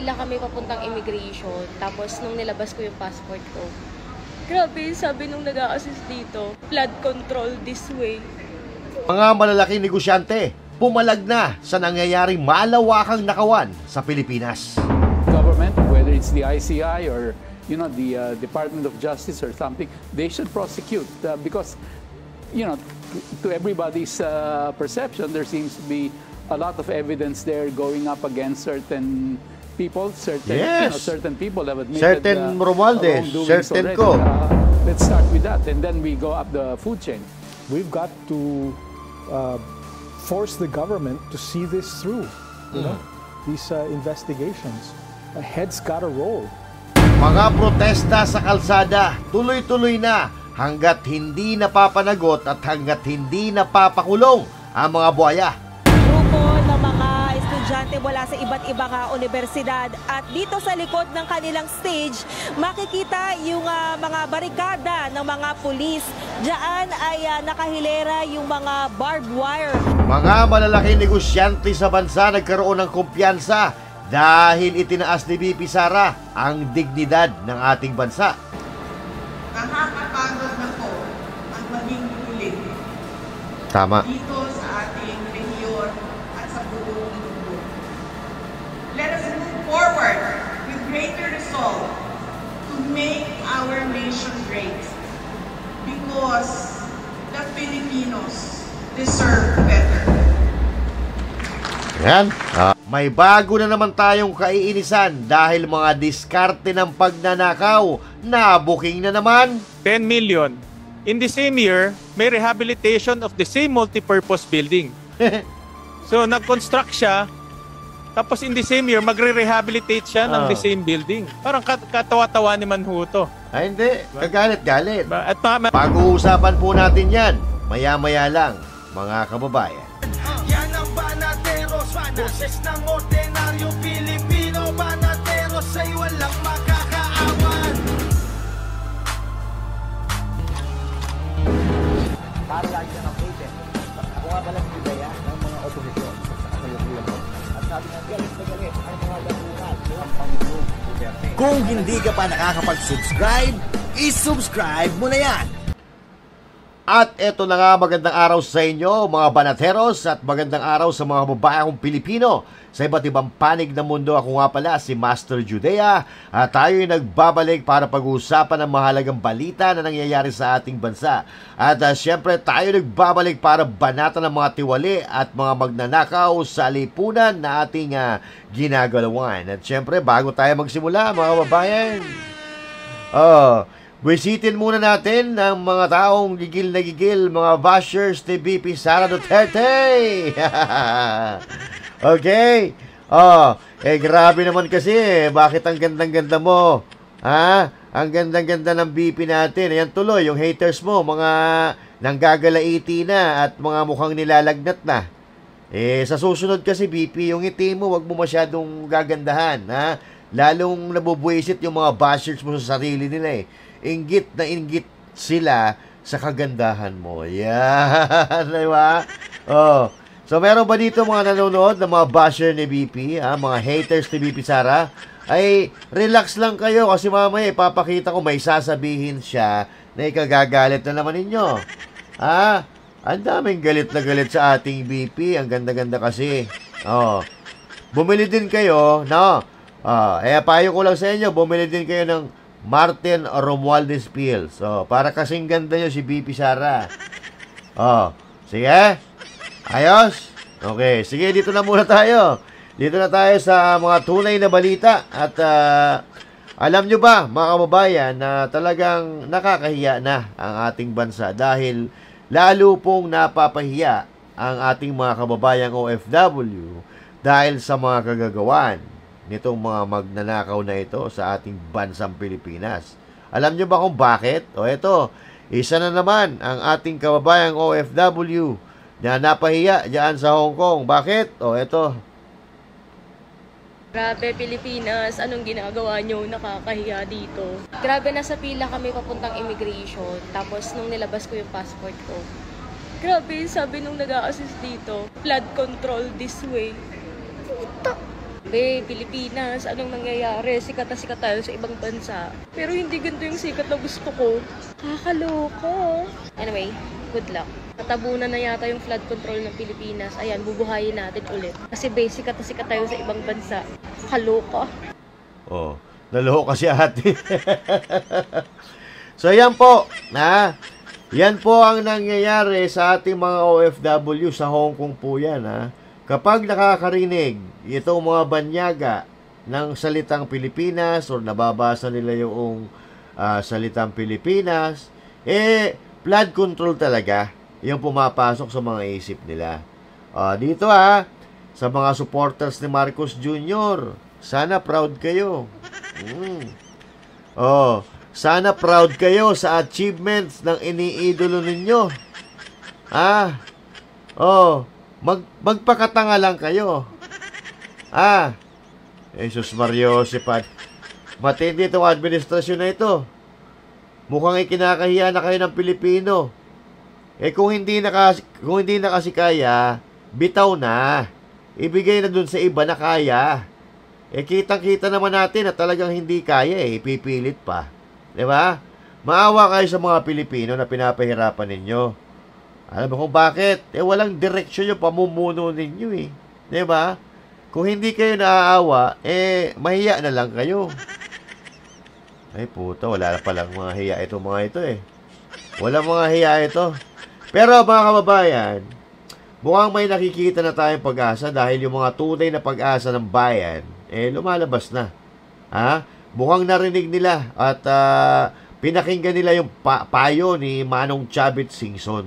pila kami papuntang immigration. Tapos nung nilabas ko yung passport ko, grabe, sabi nung nag-a-assist dito, flood control this way. Mga malalaking negosyante, pumalag na sa nangyayaring malawakang nakawan sa Pilipinas. Government, whether it's the ICI or the Department of Justice or something, they should prosecute because to everybody's perception, there seems to be a lot of evidence there going up against certain people, certain people have admitted certain Romualdez, certain ko. Let's start with that, and then we go up the food chain. We've got to force the government to see this through. These investigations. A head's got to roll. Mga protesta sa kalsada, tuloy-tuloy na hanggat hindi napapanagot at hanggat hindi napapakulong ang mga buhaya. Grupo ng mga estudyante mula sa iba't ibang universidad at dito sa likod ng kanilang stage, makikita yung mga barikada ng mga pulis. Diyan ay nakahilera yung mga barbed wire. Mga malalaking negosyante sa bansa nagkaroon ng kumpiyansa dahil itinaas ni VP Sara ang dignidad ng ating bansa. Nakakapagod na po ang maging pilit. Tama. Dito sa ating rehiyon at sa buong mundo. Let us move forward with greater resolve to make our nation great because the Filipinos deserve better. Yan. May bago na naman tayong kaiinisan dahil mga diskarte ng pagnanakaw na booking na naman. 10 million. In the same year, may rehabilitation of the same multipurpose building. So, nag-construct siya, tapos in the same year, magre-rehabilitate siya ng the same building. Parang katawa-tawa ni Manhuto. Ay, hindi. Kagalit-galit. At pag-uusapan po natin yan, maya-maya lang, mga kababayan. Yan ang Banateros, boses ng ordinaryong Pilipino. Banateros ay walang makakaawan. Para lagi na ng-update. Ako nga pala si Bidaya ng mga oposisyon sa kasalukuyan ko. At sabi nga, galit na galit ang mga labunan ng Panginoon Duterte. Kung hindi ka pa nakakapag-subscribe, isubscribe mo na yan. At eto na nga, magandang araw sa inyo mga banateros at magandang araw sa mga babaeng Pilipino sa iba't ibang panig ng mundo. Ako nga pala si Master Judea at tayo'y nagbabalik para pag-uusapan ng mahalagang balita na nangyayari sa ating bansa. At syempre tayo nagbabalik para banatan ng mga tiwali at mga magnanakaw sa lipunan na ating ginagalawan. At syempre bago tayo magsimula mga babaeng, bisitin muna natin ang mga taong gigil na gigil, mga bashers ni VP Sara Duterte. Okay. Grabe naman kasi. Bakit ang gandang-ganda mo? Ang gandang-ganda ng VP natin. Ayan tuloy, yung haters mo, mga nanggagalaiti na at mga mukhang nilalagnat na. Sa susunod kasi VP, yung ngiti mo, wag mo masyadong gagandahan. Lalong nabubuisit yung mga bashers mo sa sarili nila Inggit na inggit sila sa kagandahan mo. Yan, diba? So, meron ba dito mga nanonood ng mga basher ni BP, mga haters ni BP Sara? Ay, relax lang kayo kasi mamaya ipapakita ko may sasabihin siya na ikagagalit na naman ninyo. Ang daming galit na galit sa ating BP. Ang ganda-ganda kasi. Bumili din kayo, no? Payo ko lang sa inyo, bumili din kayo ng Martin Romualdez Pills. Para kasing ganda nyo si BP Sara. Sige. Ayos? Okay. Sige, dito na muna tayo. Dito na tayo sa mga tunay na balita. At alam nyo ba, mga kababayan, na talagang nakakahiya na ang ating bansa dahil lalo pong napapahiya ang ating mga kababayang OFW dahil sa mga kagagawan nitong mga magnanakaw na ito sa ating bansang Pilipinas. Alam nyo ba kung bakit? Ito, isa na naman ang ating kababayang OFW na napahiya dyan sa Hong Kong. Bakit? Ito. Grabe, Pilipinas, anong ginagawa nyo? Nakakahiya dito. Grabe, nasa pila kami papuntang immigration. Tapos nung nilabas ko yung passport ko, grabe, sabi nung nag-a-assist dito, flood control this way. Be, Pilipinas, anong nangyayari? Sikat na sikat tayo sa ibang bansa. Pero hindi ganito yung sikat na gusto ko. Kakaloka. Anyway, good luck. Natabunan na yata yung flood control ng Pilipinas. Ayan, bubuhayin natin ulit. Kasi sikat na sikat tayo sa ibang bansa. Kaloka. Oh, naloko si ate. So, yan po. Yan po ang nangyayari sa ating mga OFW sa Hong Kong po yan. Kapag nakakarinig itong mga banyaga ng salitang Pilipinas o nababasa nila yung salitang Pilipinas, flood control talaga yung pumapasok sa mga isip nila. Dito sa mga supporters ni Marcos Jr., sana proud kayo. Sana proud kayo sa achievements ng iniidolo ninyo. Magpakatanga lang kayo. Jesus Mario Sipan. Matindi itong administrasyon na ito. Mukhang ikinakahiya na kayo ng Pilipino. Kung hindi na kasi kaya, bitaw na. Ibigay na dun sa iba na kaya. Kitang-kita naman natin na talagang hindi kaya, ipipilit pa. Diba? Maawa kayo sa mga Pilipino na pinapahirapan ninyo. Alam mo kung bakit? Walang direksyon yung pamumuno ninyo Diba? Kung hindi kayo naaawa, mahiya na lang kayo. Ay puta, wala na palang mga hiya ito mga ito Walang mga hiya ito. Pero mga kababayan, mukhang may nakikita na tayong pag-asa dahil yung mga tunay na pag-asa ng bayan, lumalabas na. Mukhang narinig nila at pinakinggan nila yung payo ni Manong Chavit Singson.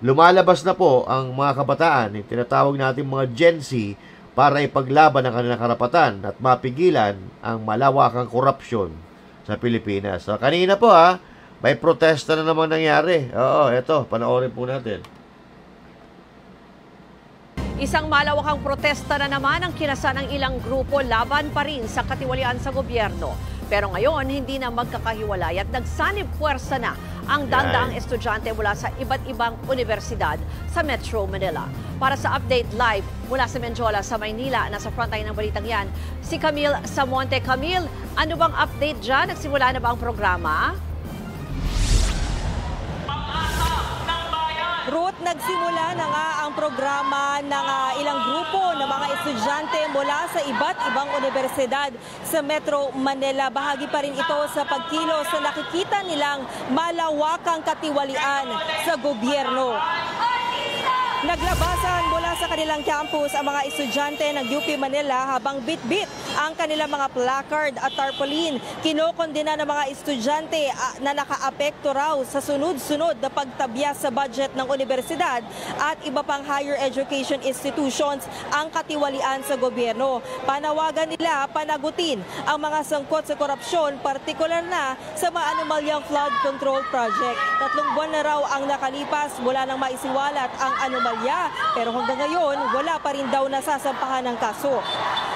Lumalabas na po ang mga kabataan, yung tinatawag natin mga Gen Z, para ipaglaban ang kanilang karapatan at mapigilan ang malawakang korupsyon sa Pilipinas. So, kanina po may protesta na naman nangyari. Eto, panoorin po natin. Isang malawakang protesta na naman ang kinasa ng ilang grupo laban pa rin sa katiwalian sa gobyerno. Pero ngayon, hindi na magkakahiwalay at nagsanib puwersa na ang daang estudyante mula sa iba't ibang universidad sa Metro Manila. Para sa Update Live mula sa Menjola sa Maynila, nasa frontline ng balitang yan, si Camille Samonte. Camille, ano bang update dyan? Nagsimula na ba ang programa? Ruth, nagsimula na nga ang programa ng ilang grupo ng mga estudyante mula sa iba't ibang universidad sa Metro Manila. Bahagi pa rin ito sa pagkilos sa nakikita nilang malawakang katiwalian sa gobyerno. Naglabasan mula sa kanilang campus ang mga estudyante ng UP Manila habang bit-bit ang kanilang mga placard at tarpaulin. Kinokondena ng mga estudyante na nakaapekto raw sa sunod-sunod na pagtabyas sa budget ng universidad at iba pang higher education institutions ang katiwalian sa gobyerno. Panawagan nila panagutin ang mga sangkot sa korupsyon, partikular na sa mga anomalyang flood control project. 3 buwan na raw ang nakalipas mula nang maisiwalat ang anomalya, pero hanggang ngayon wala pa rin daw nasasampahan ng kaso.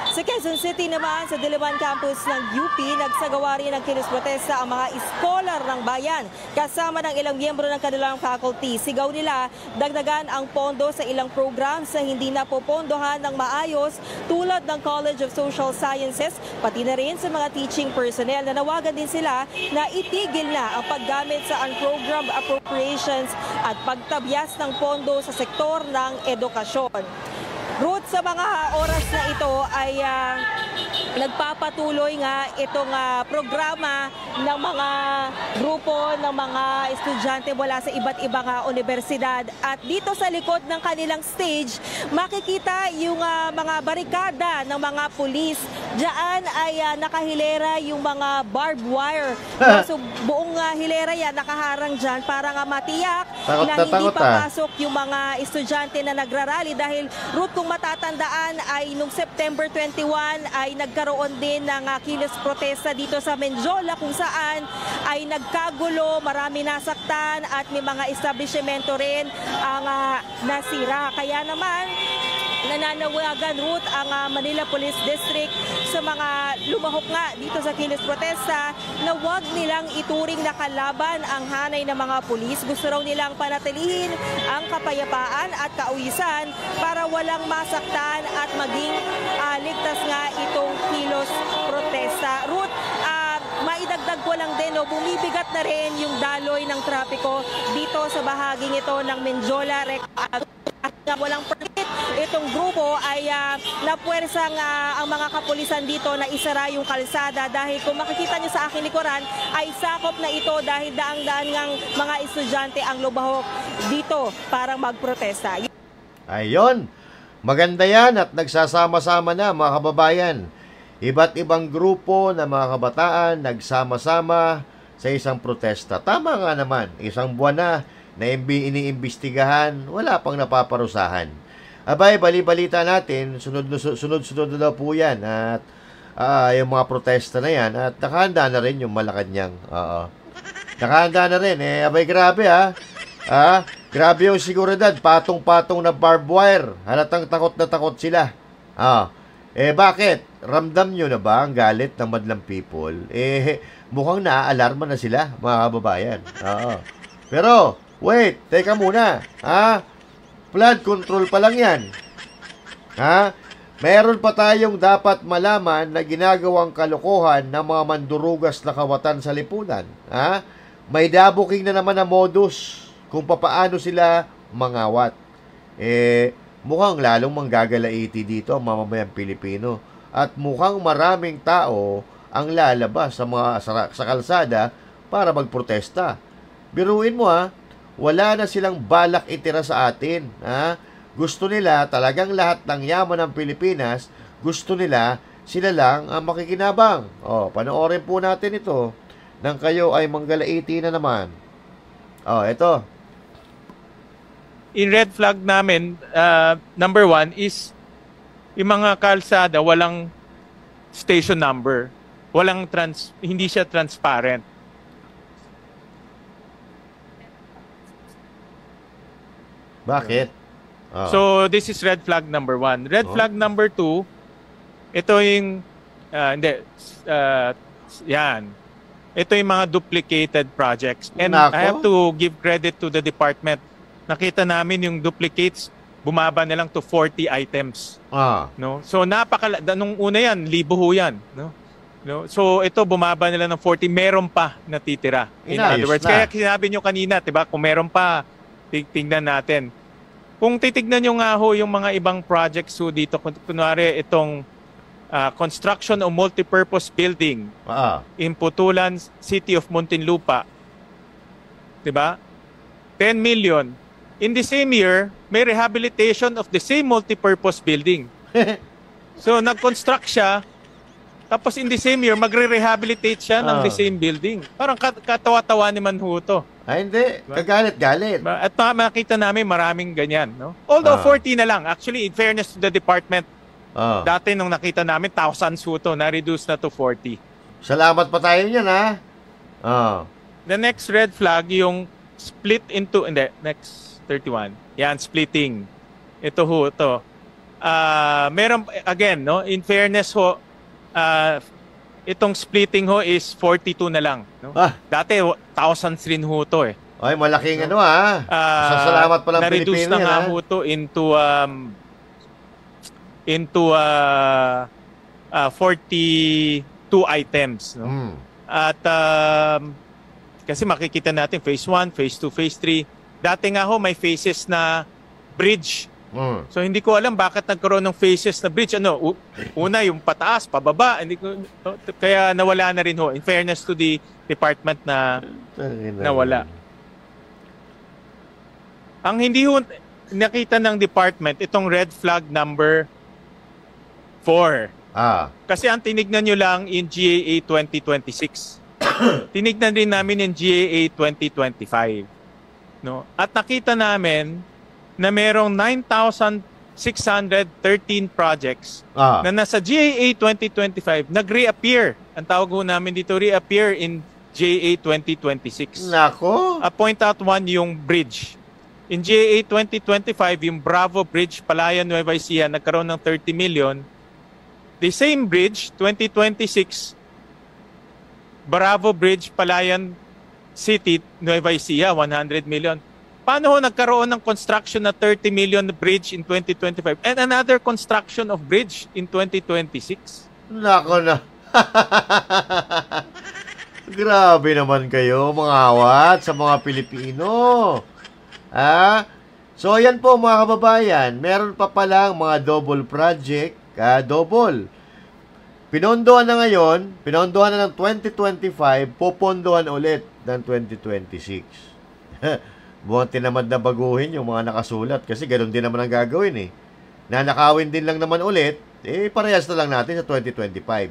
Sa Quezon City naman, sa Diliman campus ng UP, nagsagawa rin ng kinisprotesta ang mga scholar ng bayan kasama ng ilang miyembro ng kanilang faculty. Sigaw nila, dagdagan ang pondo sa ilang program sa hindi napopondohan ng maayos tulad ng College of Social Sciences, pati na rin sa mga teaching personnel. Nanawagan din sila na itigil na ang paggamit sa unprogrammed appropriations at pagtabyas ng pondo sa sektor ng edukasyon. Ruth, sa mga oras na ito ay nagpapatuloy nga itong programa ng mga grupo ng mga estudyante mula sa iba't ibang universidad. At dito sa likod ng kanilang stage, makikita yung mga barikada ng mga pulis. Diyan ay nakahilera yung mga barbed wire. So buong hilera yan nakaharang dyan para nga matiyak na hindi papasok yung mga estudyante na nagrarally. Dahil Ruth, kung matatandaan ay noong September 21 ay nagkaroon din ng kilos protesta dito sa Menjola kung saan ay nagkagulo, marami nasaktan at may mga establishmento rin ang nasira. Kaya naman Nananawagan route ang Manila Police District sa mga lumahok nga dito sa kilos protesta na huwag nilang ituring na kalaban ang hanay ng mga pulis. Gusto raw nilang panatilihin ang kapayapaan at kauwisan para walang masaktan at maging ligtas nga itong kilos protesta. Ruth, maidagdag ko lang din, bumibigat na rin yung daloy ng trapiko dito sa bahaging ito ng Menjola. At walang permit, itong grupo ay napuwersang ang mga kapulisan dito na isara yung kalsada dahil kung makikita nyo sa aking likuran ay sakop na ito dahil daang-daan ngang mga estudyante ang lumahok dito para magprotesta. Ayun, maganda yan at nagsasama-sama na mga kababayan. Iba't ibang grupo na mga kabataan nagsama-sama sa isang protesta. Tama nga naman, isang buwan na iniimbestigahan, wala pang napaparusahan. Abay, bali-balita natin, sunod-sunod na po yan at yung mga protesta na yan at nakahanda na rin yung Malacanang. Nakahanda na rin. Abay, grabe grabe yung seguridad, patong-patong na barbed wire. Halatang takot na takot sila. Bakit? Ramdam nyo na ba ang galit ng madlang people? Mukhang naaalarma na sila, mga kababayan. Pero, wait, teka muna. Flood control pa lang yan. Meron pa tayong dapat malaman na ginagawang kalokohan ng mga mandurugas na kawatan sa lipunan. May dabuking na naman na modus kung papaano sila mangawat. Mukhang lalong manggagalaiti dito ang mamamayang Pilipino. At mukhang maraming tao ang lalabas sa kalsada para magprotesta. Biruin mo wala na silang balak itira sa atin. Gusto nila talagang lahat ng yaman ng Pilipinas, gusto nila sila lang ang makikinabang. Panoorin po natin ito nang kayo ay manggalaiti na naman. Ito. In red flag namin, number 1 is yung mga kalsada walang station number. Hindi siya transparent. Bakit? So, this is red flag number 1. Red flag number 2, ito yung, yan. Ito yung mga duplicated projects. And I have to give credit to the department. Nakita namin yung duplicates, bumaba na lang to 40 items. No? So, nung una yan, libo ho yan. No? So, ito, bumaba nila ng 40. Meron pa natitira. In other words, kaya sinabi nyo kanina, diba, kung meron pa, tingnan natin. Kung titignan nyo nga ho yung mga ibang projects ho dito, kunwari itong construction o multipurpose building in Putulan, City of Muntinlupa. Diba? 10 million. In the same year, may rehabilitation of the same multipurpose building. So, nag-construct siya, tapos in the same year, magre-rehabilitate siya ng the same building. Parang katawa-tawa naman ho ito. Hindi. Kagalit-galit. At makita namin maraming ganyan. No? Although 40 na lang. Actually, in fairness to the department, dati nung nakita namin, thousands ho ito, na-reduce na to 40. Salamat pa tayo niyan, The next red flag, yung split into, next 31. Yan, splitting. Ito ho, ito. Meron, again, no? In fairness ho, itong splitting ho is 42 na lang. No? Dati, thousands rin ho ito Ay, malaking Salamat pa lang Pilipino. Na-reduce na nga ho ito into 42 items. No? At kasi makikita natin phase 1, phase 2, phase 3. Dati nga ho, may phases na bridge. So, hindi ko alam bakit nagkaroon ng phases na bridge. Una, yung pataas, pababa. Kaya nawala na rin ho. In fairness to the department na nawala. Ang hindi ho nakita ng department, itong red flag number 4. Kasi ang tinignan nyo lang in GAA 2026. Tinignan din namin in GAA 2025. No? At nakita namin na merong 9,613 projects na nasa GAA 2025 nag-reappear. Ang tawag ho namin dito, reappear in GAA 2026. Nako! Point out one yung bridge. In GAA 2025, yung Bravo Bridge, Palayan, Nueva Ecija, nagkaroon ng 30 million. The same bridge, 2026, Bravo Bridge, Palayan City, Nueva Ecija, 100 million. Paano ho nagkaroon ng construction na 30 million bridge in 2025 and another construction of bridge in 2026? Nako na. Grabe naman kayo, mga awat sa mga Pilipino. So, ayan po mga kababayan. Meron pa palang mga double project. Double. Pinondohan na ngayon, pinondohan na ng 2025, popondohan ulit ng 2026. Buwan tinamad na baguhin yung mga nakasulat kasi ganoon din naman ang gagawin eh. Nanakawin din lang naman ulit, parehas na lang natin sa 2025.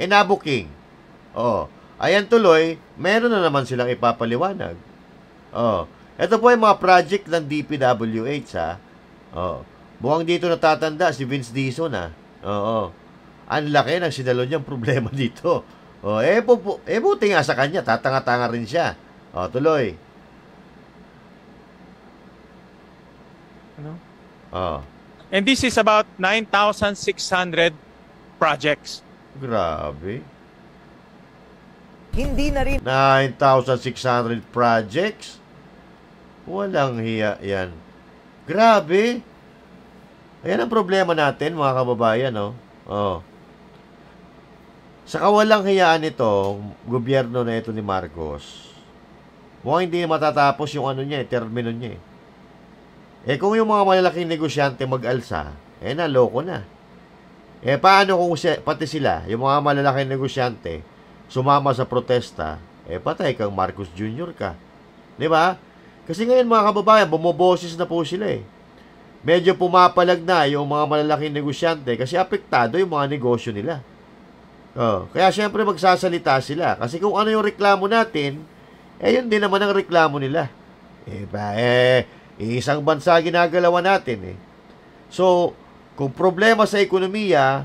Nabuking. Ayan tuloy, meron na naman silang ipapaliwanag. Ito po yung mga project ng DPWH ha. Buwang dito natatanda si Vince Dizon ha. Ang laki ng sinalo niyang problema dito. Buti nga sa kanya, tatanga-tanga rin siya. Tuloy. Ano? And this is about 9,600 projects. Grabe. Hindi na rin 9,600 projects? Walang hiya yan. Grabe. Ayan ang problema natin, mga kababayan, no? Sa kawalang hiyaan nito, gobyerno na ito ni Marcos, mukhang hindi matatapos yung ano niya, termino niya. Kung yung mga malalaking negosyante mag-alsa, naloko na. Paano kung pati sila, yung mga malalaking negosyante, sumama sa protesta, patay kang Marcos Jr. ka. Di ba? Kasi ngayon mga kababayan, bumoboses na po sila Medyo pumapalag na yung mga malalaking negosyante kasi apektado yung mga negosyo nila. Kaya syempre magsasalita sila. Kasi kung ano yung reklamo natin, yun din naman ang reklamo nila. Isang bansa ginagalawan natin So, kung problema sa ekonomiya,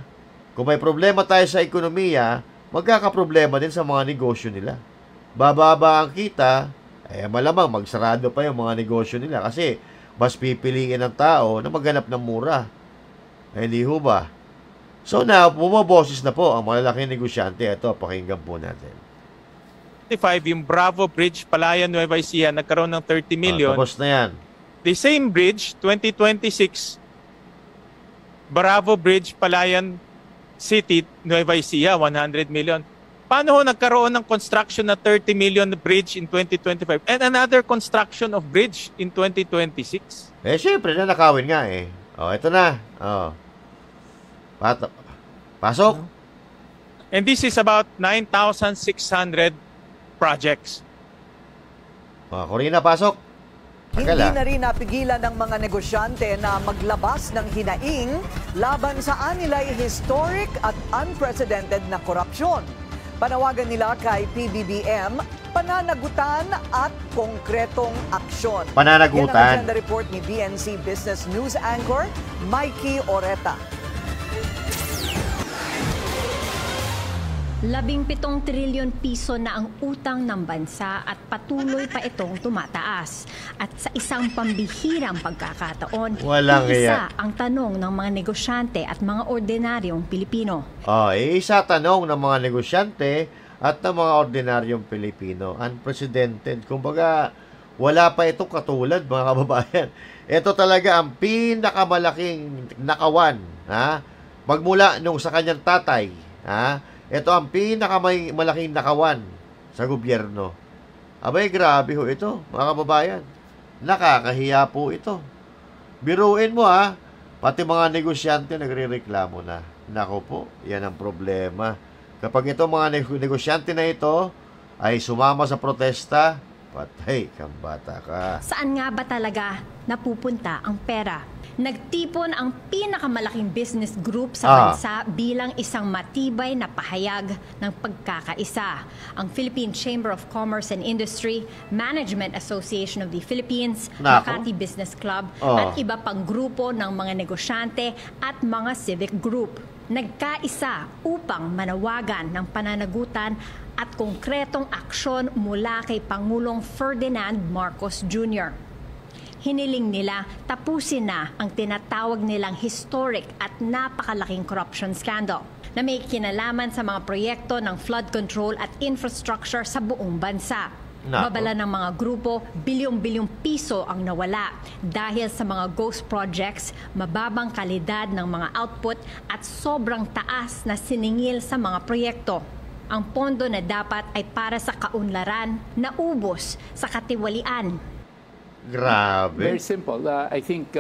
kung may problema tayo sa ekonomiya, magkakaproblema din sa mga negosyo nila. Bababa ang kita, malamang magsarado pa yung mga negosyo nila kasi mas pipiliin ng tao na maghanap ng mura. Hindi ho ba? So now, bumaboses na po ang malalaking negosyante. Ito, pakinggan po natin. 25, yung Bravo Bridge, Palayan, Nueva Ecija, nagkaroon ng 30 million. Tapos na yan. The same bridge, 2026, Bravo Bridge, Palayan City, Nueva Ecija, 100 million. Paano ho nagkaroon ng construction na 30 million bridge in 2025 and another construction of bridge in 2026? Syempre, nanakawin nga ito na. Pasok. And this is about 9,600 projects. Corina, pasok. Hindi na rin napigilan ng mga negosyante na maglabas ng hinaing laban sa anilay historic at unprecedented na korupsyon. Panawagan nila kay PBBM, pananagutan at konkretong aksyon. Pananagutan. Yan ang agenda report ni BNC Business News Anchor, Mikey Oreta. 17 trilyon piso na ang utang ng bansa at patuloy pa itong tumataas. At sa isang pambihirang pagkakataon, isa ang tanong ng mga negosyante at mga ordinaryong Pilipino. Isa tanong ng mga negosyante at ng mga ordinaryong Pilipino. Unprecedented. Kumbaga, wala pa itong katulad, mga kababayan. Ito talaga ang pinakamalaking nakawan. Magmula nung sa kanyang tatay. Ito ang pinakamalaking nakawan sa gobyerno. Abay, grabe ho ito, mga kababayan. Nakakahiya po ito. Biruin mo pati mga negosyante nagrereklamo na. Nako po, yan ang problema. Kapag ito mga negosyante na ito ay sumama sa protesta, patay kang bata ka. Saan nga ba talaga napupunta ang pera? Nagtipon ang pinakamalaking business group sa bansa bilang isang matibay na pahayag ng pagkakaisa. Ang Philippine Chamber of Commerce and Industry, Management Association of the Philippines, Makati Business Club, at iba pang grupo ng mga negosyante at mga civic group. Nagkaisa upang manawagan ng pananagutan at konkretong aksyon mula kay Pangulong Ferdinand Marcos Jr. hiniling nila tapusin na ang tinatawag nilang historic at napakalaking corruption scandal na may kinalaman sa mga proyekto ng flood control at infrastructure sa buong bansa. Babala ng mga grupo, bilyong-bilyong piso ang nawala dahil sa mga ghost projects, mababang kalidad ng mga output at sobrang taas na siningil sa mga proyekto. Ang pondo na dapat ay para sa kaunlaran na ubos sa katiwalian. Grabe. Very simple. I think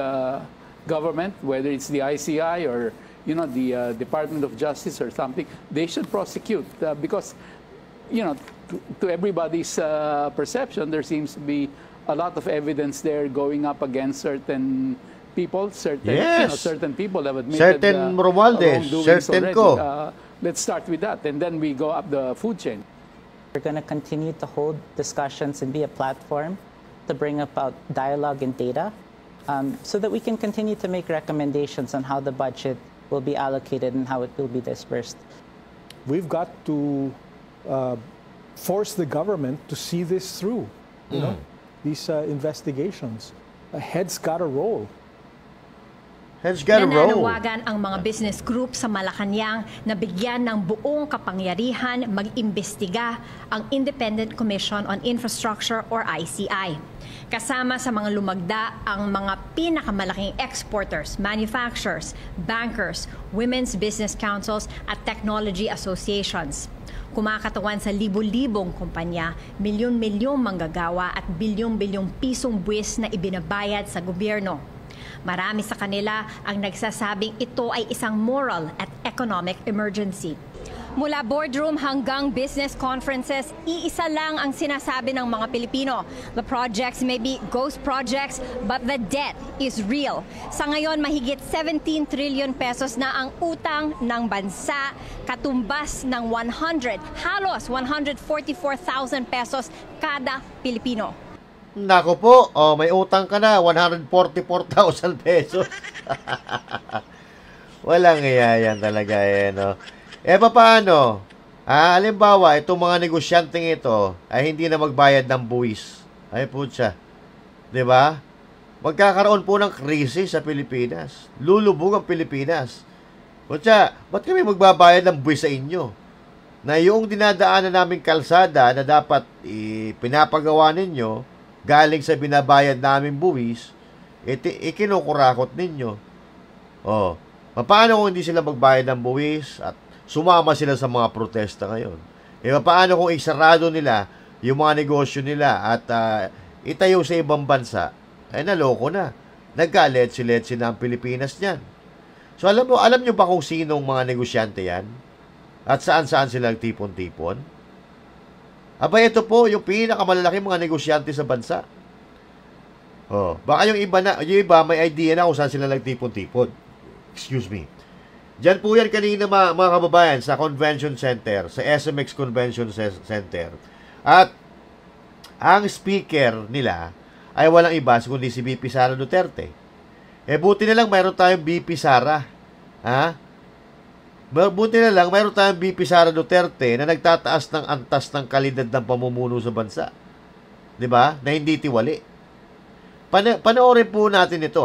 government, whether it's the ICI or the Department of Justice or something, they should prosecute because to everybody's perception, there seems to be a lot of evidence there going up against certain people, certain people have admitted certain Romualdez, certain already. ko. Let's start with that, and then we go up the food chain. We're going to continue to hold discussions and be a platform to bring about dialogue and data so that we can continue to make recommendations on how the budget will be allocated and how it will be dispersed. We've got to force the government to see this through, these investigations. Heads got to roll. Heads got to roll. Nananawagan ang mga business group sa Malacanang na bigyan ng buong kapangyarihan mag-imbestiga ang Independent Commission on Infrastructure or ICI. Kasama sa mga lumagda ang mga pinakamalaking exporters, manufacturers, bankers, women's business councils at technology associations. Kumakatawan sa libo-libong kumpanya, milyon-milyong manggagawa at bilyong-bilyong pisong buwis na ibinabayad sa gobyerno. Marami sa kanila ang nagsasabing ito ay isang moral at economic emergency. Mula boardroom hanggang business conferences, iisa lang ang sinasabi ng mga Pilipino. The projects may be ghost projects, but the debt is real. Sa ngayon, mahigit 17 trillion pesos na ang utang ng bansa, katumbas ng halos 144,000 pesos kada Pilipino. Nako po, may utang ka na, 144,000 pesos. Walang iyayan talaga no. Paano? Halimbawa, itong mga negosyanteng ito ay hindi na magbayad ng buwis. Ay putya. 'Di ba? Magkakaroon po ng krisis sa Pilipinas. Lulubog ang Pilipinas. Putya, ba't kami magbabayad ng buwis sa inyo? Na yung dinadaanan naming kalsada na dapat pinapagawa ninyo, galing sa binabayad namin buwis, ikinukurakot ninyo. Paano kung hindi sila magbayad ng buwis at sumama sila sa mga protesta ngayon? Paano kung isarado nila yung mga negosyo nila at itayo sa ibang bansa? Naloko na. Nagka-letsi-letsi na ang Pilipinas niyan. So alam nyo ba kung sinong mga negosyante yan? At saan-saan sila tipon-tipon? Ito po yung pinakamalalaking mga negosyante sa bansa. Baka yung iba may idea na kung saan sila nagtipon-tipon. Excuse me. Diyan po yan kanina mga kababayan sa Convention Center, sa SMX Convention Center. At ang speaker nila ay walang iba kundi si VP Sara Duterte. Buti na lang mayroon tayong VP Sara. Buti na lang mayroon tayong VP Sara Duterte na nagtataas ng antas ng kalidad ng pamumuno sa bansa. 'Di ba? Na hindi tiwali. Panoorin po natin ito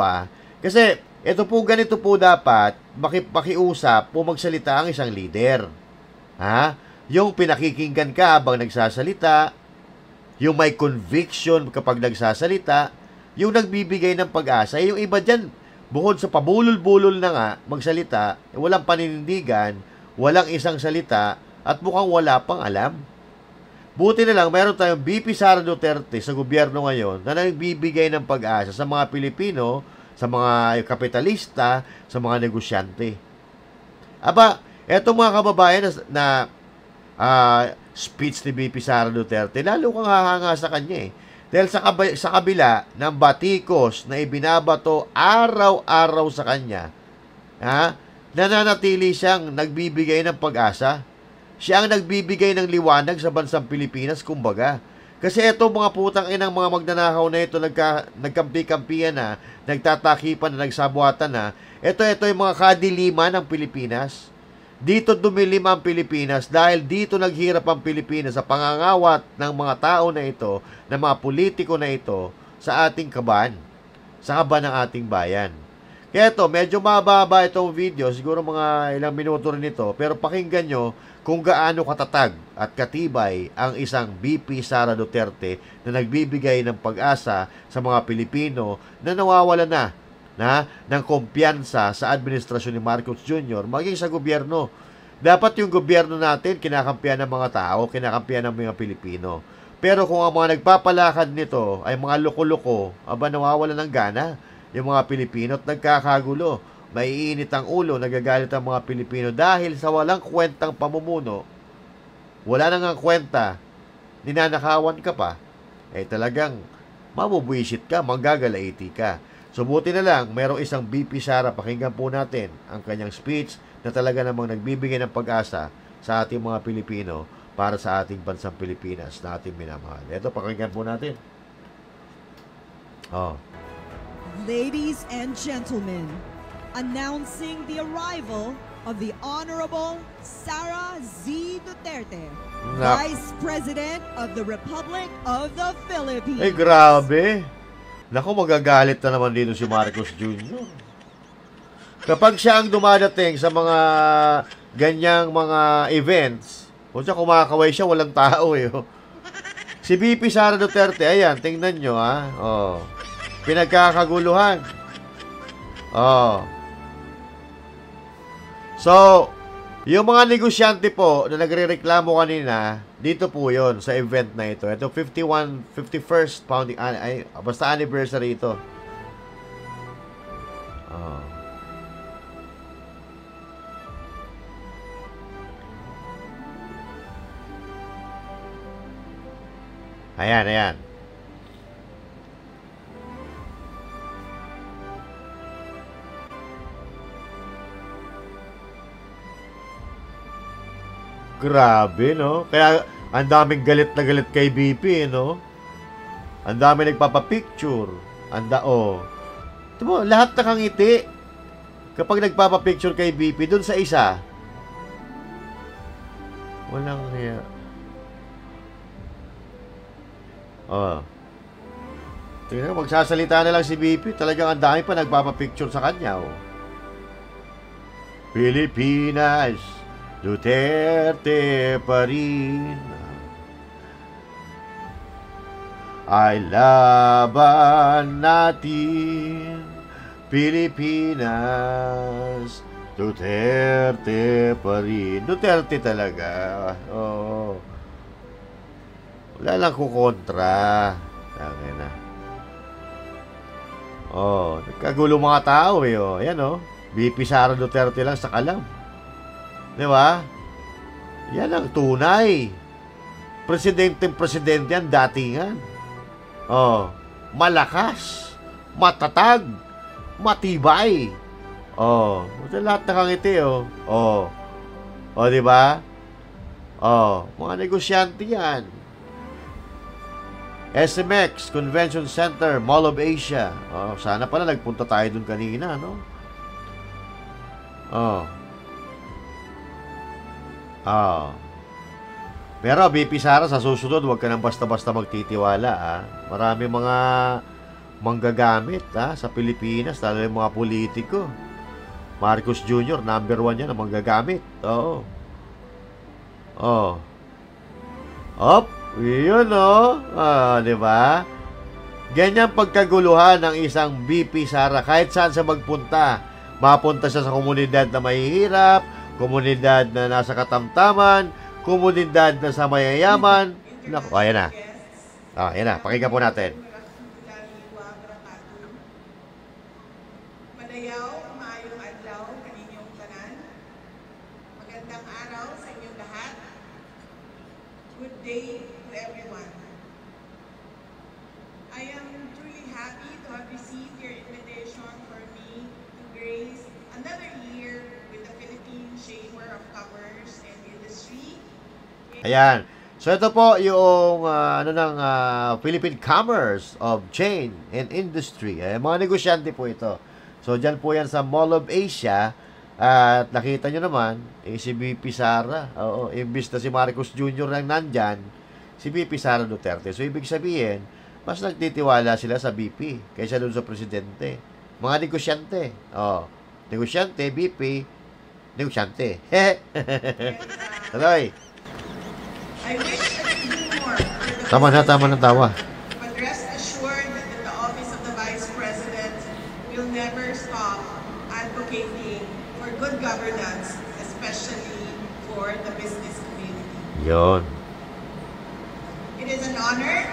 Kasi ito po ganito po dapat makiusap po magsalita ang isang leader. Yung pinakikinggan ka habang nagsasalita, yung may conviction kapag nagsasalita, yung nagbibigay ng pag-asa. Yung iba dyan, bukod sa pabulol-bulol na nga magsalita, walang paninindigan, walang isang salita, at mukhang wala pang alam. Buti na lang, mayroon tayong VP Sara Duterte sa gobyerno ngayon na nagbibigay ng pag-asa sa mga Pilipino, sa mga kapitalista, sa mga negosyante. Etong mga kababayan na speech ni VP Sara Duterte, lalo kang hahanga sa kanya Dahil sa kabila ng batikos na ibinabato araw-araw sa kanya, nananatili siyang nagbibigay ng pag-asa. Siya ang nagbibigay ng liwanag sa bansang Pilipinas, kumbaga. Kasi ito mga putang inang mga magnanakaw na ito, nagkampi-kampihan na, nagtatakipan na, nagsabuatan na. Ito yung mga kadiliman ng Pilipinas. Dito dumilim ang Pilipinas dahil dito naghirap ang Pilipinas sa pangangawat ng mga tao na ito, ng mga politiko na ito, sa ating kaban. sa kaba ng ating bayan. Kaya ito, medyo mababa itong video, siguro mga ilang minuto rin ito, pero pakinggan nyo kung gaano katatag at katibay ang isang VP Sara Duterte na nagbibigay ng pag-asa sa mga Pilipino na nawawala na ng kumpiyansa sa administrasyon ni Marcos Jr. maging sa gobyerno. Dapat yung gobyerno natin kinakampihan ng mga tao, kinakampihan ng mga Pilipino. Pero kung ang mga nagpapalakad nito ay mga loko-loko, nawawala ng gana yung mga Pilipino at nagkakagulo. Maiinit ang ulo, nagagalit ang mga Pilipino dahil sa walang kwentang pamumuno. Wala nang ang kwenta, ninanakawan ka pa, talagang mabubuisit ka, manggagalaiti ka. So buti na lang, mayroong isang VP Sara, pakinggan po natin ang kanyang speech na talaga namang nagbibigay ng pag-asa sa ating mga Pilipino para sa ating bansang Pilipinas na ating minamahal. Ito, pakinggan po natin. Ladies and gentlemen, announcing the arrival of the Honorable Sara Z. Duterte, Vice President of the Republic of the Philippines. Grabe. Naku, magagalit na naman dito si Marcos Jr. Kapag siya ang dumadating sa mga ganyang mga events, kung siya kumakaway siya, walang tao Si VP Sara Duterte, ayan, tingnan nyo pinagkakaguluhan. So, yung mga negosyante po na nagrereklamo kanina, dito po yon sa event na ito. Ito, 51st founding, basta anniversary ito. Ayan. Grabe, no? Kaya, ang daming galit na galit kay BP, no? Ang daming nagpapapicture. Diba, lahat nakangiti. Kapag nagpapapicture kay BP, dun sa isa, walang kaya. Tingnan, magsasalita na lang si BP. Talagang ang dami pa nagpapapicture sa kanya, Pilipinas, Duterte pa rin ay laban natin. Pilipinas, Duterte pa rin. Duterte talaga. Wala lang kukontra. Nagkagulo mga tao Ayan VP Sara Duterte lang sa kalam. Di ba? Yan ang tunay. Presidente yan, datingan. Malakas, matatag, matibay. Lahat nakangiti, di ba? Mga negosyante yan. SMX Convention Center, Mall of Asia. Sana pala nagpunta tayo dun kanina, no? Pero BP Sara, sa susunod, huwag ka nang basta-basta magtitiwala. Marami mga manggagamit sa Pilipinas, lalo yung mga politiko. Marcos Jr., number 1 yan ang manggagamit. Yun diba? Ganyan pagkaguluhan ng isang BP Sara. Kahit saan siya magpunta, mapunta siya sa komunidad na mahihirap, komunidad na nasa katamtaman, komunidad na sa mayayaman. Ayan na. Ayan na. Pakinggan po natin. Madayaw, maayong adlaw, kaninyong tanan. Magandang araw sa inyong lahat. Good day to everyone. I am truly happy to have received your invitation for me to grace another year with the Philippine Chamber of Commerce and Industry. Ayan. So ito po yung Philippine Commerce of Chain and Industry. Mga negosyante po ito. So dyan po yan sa Mall of Asia. At nakita nyo naman, si BP Sara. Imbis na si Marcos Jr. lang nandyan, si BP Sara Duterte. So ibig sabihin, mas nagtitiwala sila sa BP kaysa doon sa presidente. Mga negosyante. Oh, negosyante, BP, negosyante. Tuloy. I wish I could do more for the Tama na tawa. but rest assured that the office of the Vice President will never stop advocating for good governance, especially for the business community. Yon. It is an honor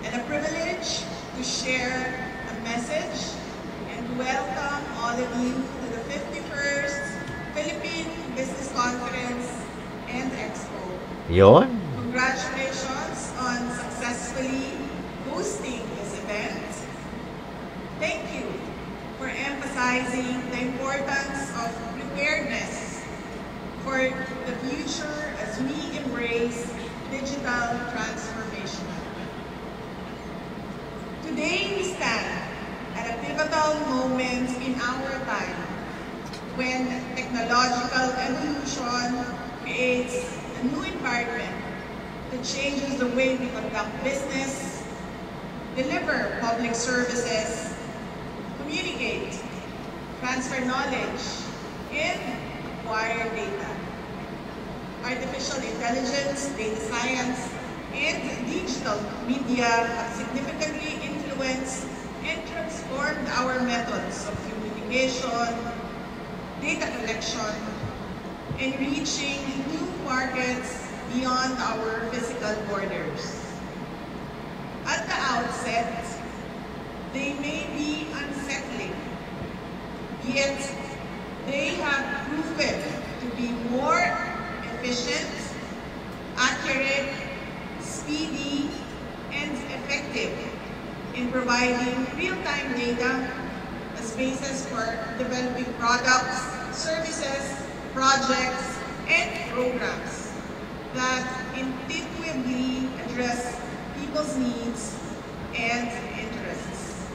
and a privilege to share a message and welcome all of you to the 51st Philippine Business Conference and Expo. Yon. Congratulations on successfully hosting this event. Thank you for emphasizing the importance of preparedness for the future as we embrace digital transformation. Today we stand at a pivotal moment in our time when technological evolution creates a new environment that changes the way we conduct business, deliver public services, communicate, transfer knowledge, and acquire data. Artificial intelligence, data science, and digital media have significantly influenced and transformed our methods of communication, data collection, and reaching new markets beyond our physical borders. At the outset, they may be unsettling, yet they have proven to be more efficient, accurate, speedy, and effective in providing real-time data as basis for developing products, services, projects, and programs that intuitively address people's needs and interests.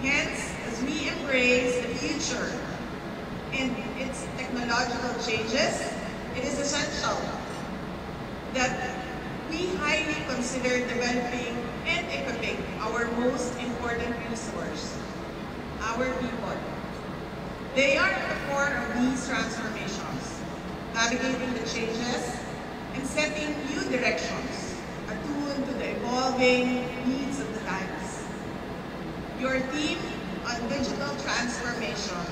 Hence, as we embrace the future and its technological changes, it is essential that we highly consider developing and equipping our most important resource, our people. They are at the core of these transformations, navigating the changes and setting new directions, attuned to the evolving needs of the times. Your theme on digital transformation,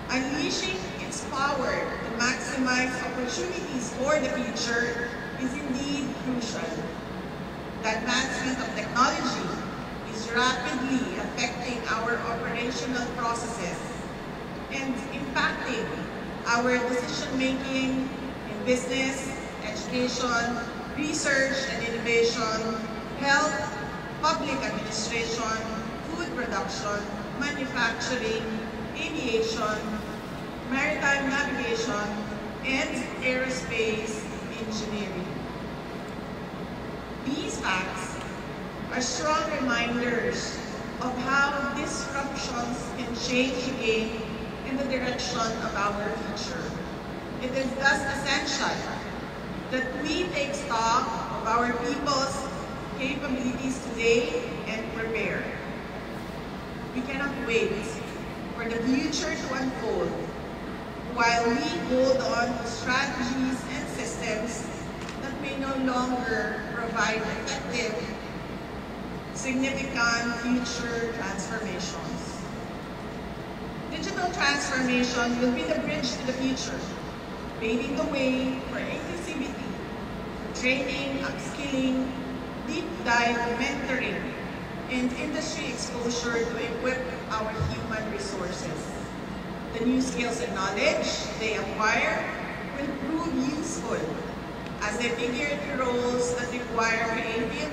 unleashing its power to maximize opportunities for the future, is indeed crucial. The advancement of technology is rapidly affecting our operational processes and impacting our decision-making in business, education, research and innovation, health, public administration, food production, manufacturing, aviation, maritime navigation, and aerospace engineering. These facts are strong reminders of how disruptions can change the game in the direction of our future. It is thus essential that we take stock of our people's capabilities today and prepare. We cannot wait for the future to unfold while we hold on to strategies and systems that may no longer provide effective, significant future transformations. Digital transformation will be the bridge to the future, paving the way for inclusivity, training, upskilling, deep dive mentoring, and industry exposure to equip our human resources. The new skills and knowledge they acquire will prove useful as they figure into roles that require creative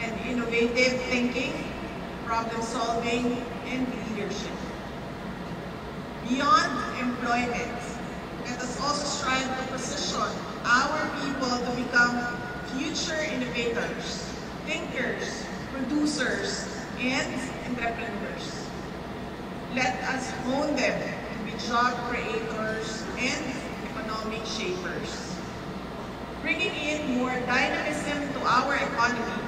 and innovative thinking, problem solving, and leadership. Beyond employment, let us also strive to position our people to become future innovators, thinkers, producers, and entrepreneurs. Let us hone them to be job creators and economic shapers, bringing in more dynamism to our economy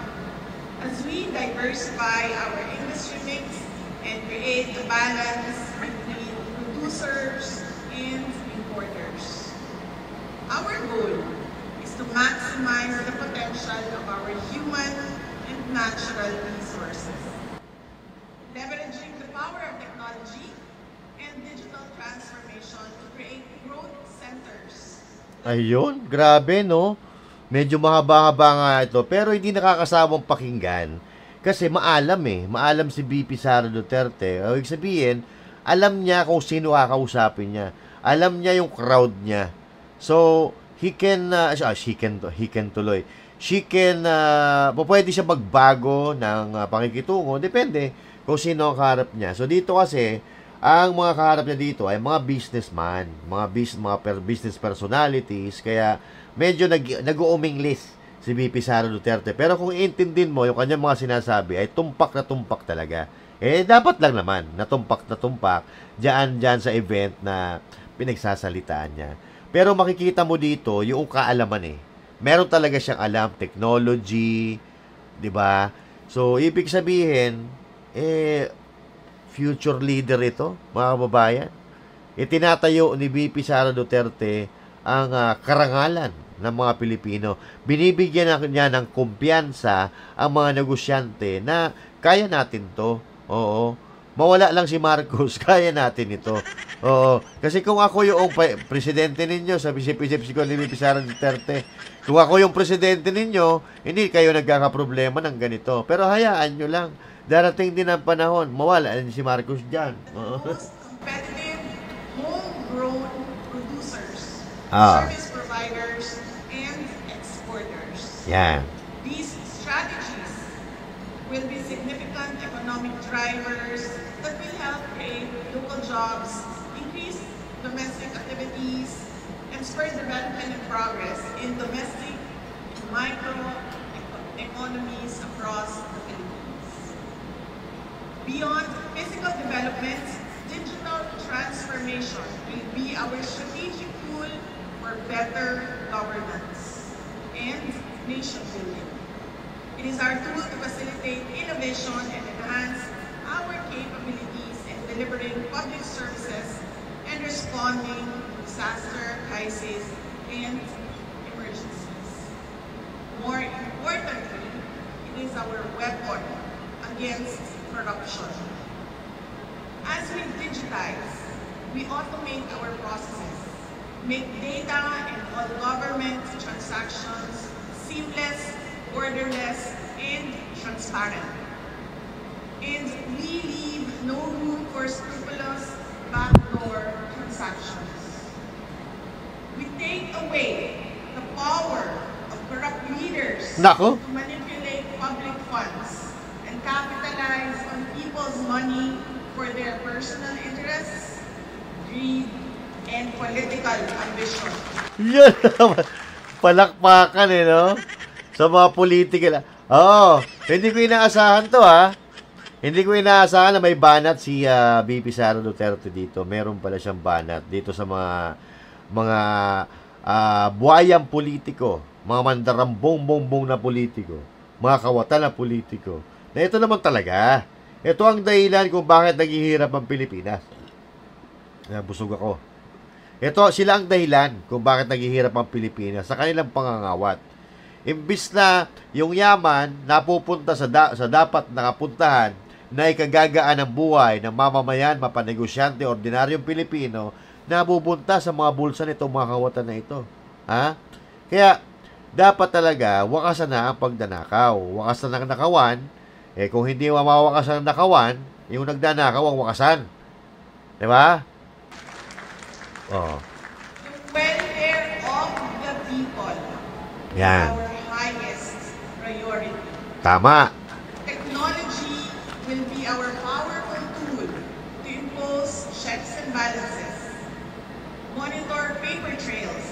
as we diversify our industry mix and create a balance between producers and importers. Our goal is to maximize the potential of our human and natural resources, leveraging the power of technology and digital transformation to create growth centers. Ayun, grabe no. Medyo mahaba-haba nga ito, pero hindi nakakasamang pakinggan. Kasi maalam maalam si VP Sara Duterte. Ibig sabihin, alam niya kung sino kakausapin niya. Alam niya yung crowd niya. So, he can pwede siya magbago ng pakikitungo. Depende kung sino ang kaharap niya. So, dito kasi, ang mga kaharap niya dito ay mga businessman, mga business personalities. Kaya, medyo nag-uuminglis si VP Sara Duterte. Pero kung iintindin mo, yung kanyang mga sinasabi ay tumpak na tumpak talaga. Dapat lang naman, natumpak dyan sa event na pinagsasalitaan niya. Pero makikita mo dito yung kaalaman Meron talaga siyang alam, technology, di ba? So, ibig sabihin, future leader ito, mga kababayan. Itinatayo ni VP Sara Duterte ang karangalan ng mga Pilipino. Binibigyan niya ng kumpiyansa ang mga negosyante na kaya natin to. Oo. Mawala lang si Marcos, kaya natin ito. Oo. Kasi kung ako yung presidente ninyo, sa isip-isip ko ni VP Sara Duterte, kung ako yung presidente ninyo, hindi kayo nagkakaproblema ng ganito. Pero hayaan nyo lang. Darating din ang panahon, mawala din si Marcos dyan. Most competitive, homegrown producers, service providers, and exporters. Yan. These strategies will be significant economic drivers that will help create local jobs, increase domestic activities, and spur development and progress in domestic and micro economies across the Philippines. Beyond physical development, digital transformation will be our strategic tool for better governance and nation building. It is our tool to facilitate innovation and enhance our capabilities in delivering public services and responding to disaster, crisis, and emergencies. More importantly, it is our weapon against corruption. As we digitize, we automate our processes, make data and all government transactions seamless, orderless, and transparent. And we leave no room for scrupulous backdoor transactions. We take away the power of corrupt leaders Nako. to manipulate public funds and capitalize on people's money for their personal interests, greed, and political ambition. Yan naman. Palakpakan no? Sa mga political. Hindi ko inaasahan to Hindi ko inaasahan na may banat si VP Sara Duterte dito. Meron pala siyang banat dito sa mga buhayang politiko, mga mandarambong-bongbong na politiko, mga kawatan na politiko. Na ito naman talaga. Ito ang dahilan kung bakit naghihirap ang Pilipinas. Busog ako. Ito, sila ang dahilan kung bakit naghihirap ang Pilipinas sa kanilang pangangawat. Imbis na yung yaman napupunta sa dapat nakapuntahan na ikagagaan ng buhay ng mamamayan, mapanegosyante, ordinaryong Pilipino, nabubunta sa mga bulsa nitong mga kawatan na ito. Kaya, dapat talaga, wakasan na ang pagdanakaw. Wakasan ng nakawan. Kung hindi mawakasan ng nakawan, yung nagdanakaw ang wakasan. Diba? The welfare of the people. Yan. Our highest priority. Tama. Technology will be our powerful tool to impose checks and balances, monitor paper trails,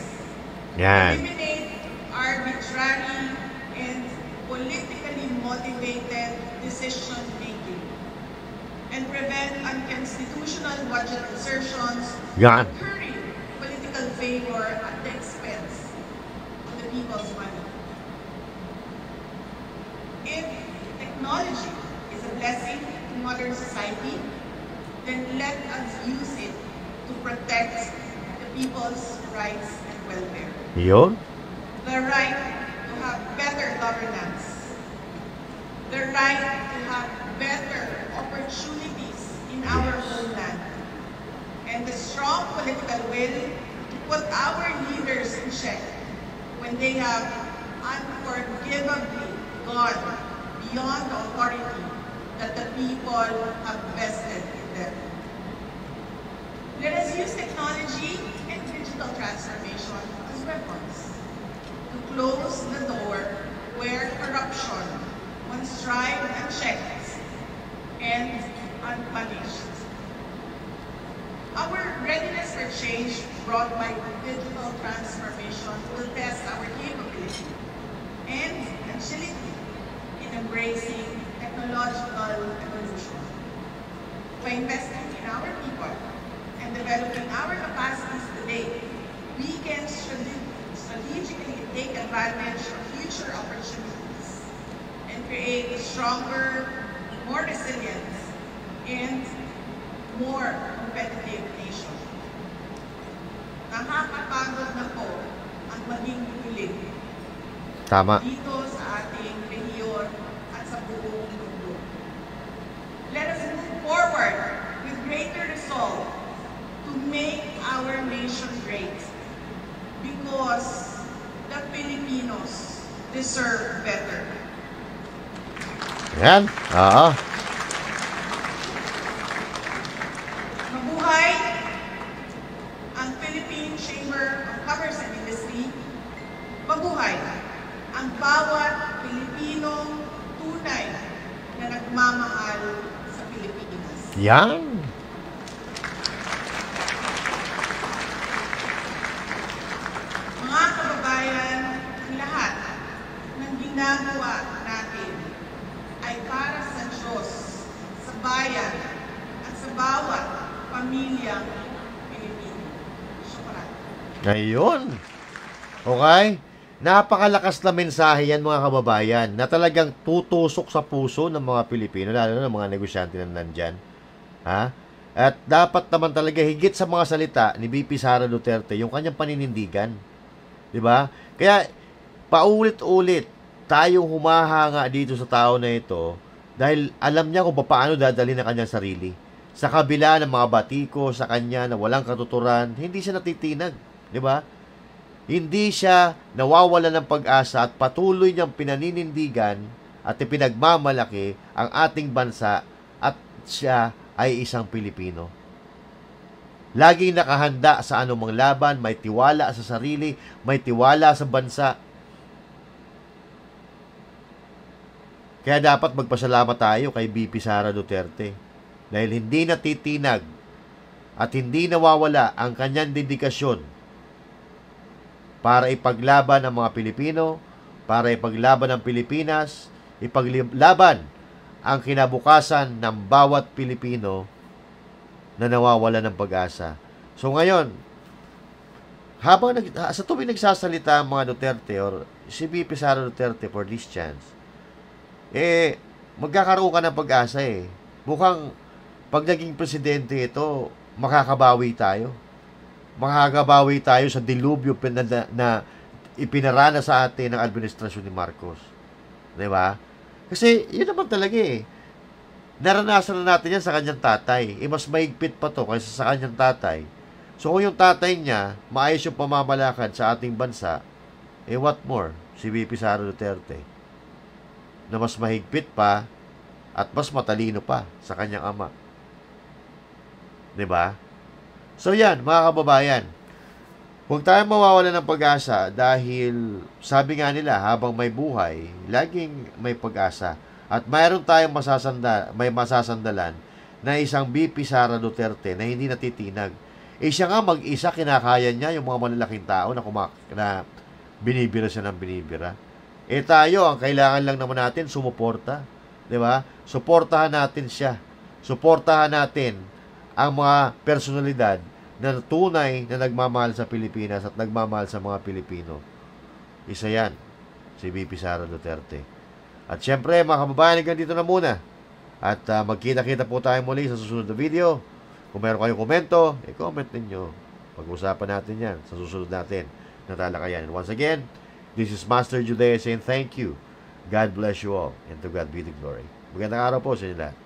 Yan. eliminate arbitrary and politically motivated decision-making, and prevent unconstitutional budget insertions, Yan. incurring political favor at the expense of the people's money. If technology is a blessing to modern society, then let us use it to protect the people's rights and welfare. Yun. The right to have better governance. The right to have better opportunities in our homeland. And the strong political will to put our leaders in check when they have unforgivably gone beyond the authority that the people have vested in them. Let us use technology and digital transformation as weapons to close the door where corruption once thrived unchecked and unpunished. Our readiness for change brought by digital transformation will test our capability and agility in embracing technological evolution. By investing in our people and developing our capacities today, we can strategically take advantage of future opportunities and create a stronger, more resilient, and more competitive nation. Nakakapagod na po ang maging hilig Tama. dito sa ating rehiyon at sa buong mundo. Let us move forward with greater resolve to make our nation great because the Filipinos deserve better. Yan. Oo. Mabuhay ang Philippine Chamber of Commerce and Industry. Mabuhay ang bawat Pilipinong tunay na nagmamahal sa Pilipinas. Yan. Mga kababayan, ang lahat ng ginagawa natin ay para sa Diyos, sa bayan, at sa bawat pamilyang Pilipino. Syukran. Ngayon. Okay? Napakalakas na mensahe yan mga kababayan na talagang tutusok sa puso ng mga Pilipino, lalo na ng mga negosyante na nandyan. Ha? At dapat naman talaga higit sa mga salita ni VP Sara Duterte yung kanyang paninindigan. 'Di ba? Kaya paulit-ulit tayong humahanga dito sa tao na ito dahil alam niya kung paano dadalhin ang kanyang sarili. Sa kabila ng mga batiko sa kanya na walang katuturan, hindi siya natitinag, 'di ba? Hindi siya nawawala ng pag-asa at patuloy niyang pinaninindigan at ipinagmamalaki ang ating bansa at siya ay isang Pilipino. Laging nakahanda sa anumang laban, may tiwala sa sarili, may tiwala sa bansa. Kaya dapat magpasalamat tayo kay VP Sara Duterte dahil hindi natitinag at hindi nawawala ang kanyang dedikasyon para ipaglaban ang mga Pilipino, para ipaglaban ang Pilipinas, ipaglaban ang kinabukasan ng bawat Pilipino na nawawala ng pag-asa. So ngayon, habang sa tuwing nagsasalita ang mga Duterte or si VP Sara Duterte for this chance, magkakaroon ka ng pag-asa eh. Mukhang pag naging presidente ito, makakabawi tayo. Makakabawi tayo sa dilubyo na ipinarana sa atin ng administrasyon ni Marcos. Diba? Kasi yun naman talaga eh. Naranasan na natin yan sa kanyang tatay. Mas mahigpit pa to kaysa sa kanyang tatay. So kung yung tatay niya, maayos yung pamamalakad sa ating bansa, what more? Si VP Sara Duterte. Na mas mahigpit pa at mas matalino pa sa kanyang ama. Diba? So yan, mga kababayan. Huwag tayong mawawala ng pag-asa dahil sabi nga nila, habang may buhay, laging may pag-asa. At mayroon tayong masasandalan na isang VP Sara Duterte na hindi natitinag. Siya nga mag-isa, kinakaya niya yung mga malalaking tao na binibira siya ng binibira. Tayo, ang kailangan lang naman natin, sumuporta. Diba? Suportahan natin siya. Suportahan natin ang mga personalidad na tunay na nagmamahal sa Pilipinas at nagmamahal sa mga Pilipino. Isa yan, si VP Sara Duterte. At syempre, mga kababayan, hanggang dito na muna. At magkita-kita po tayo muli sa susunod na video. Kung meron kayong komento, i-comment ninyo. Pag-usapan natin yan sa susunod natin na talakayan. And once again, this is Master Judea saying thank you. God bless you all, and to God be the glory. Magandang araw po sa inyo lahat.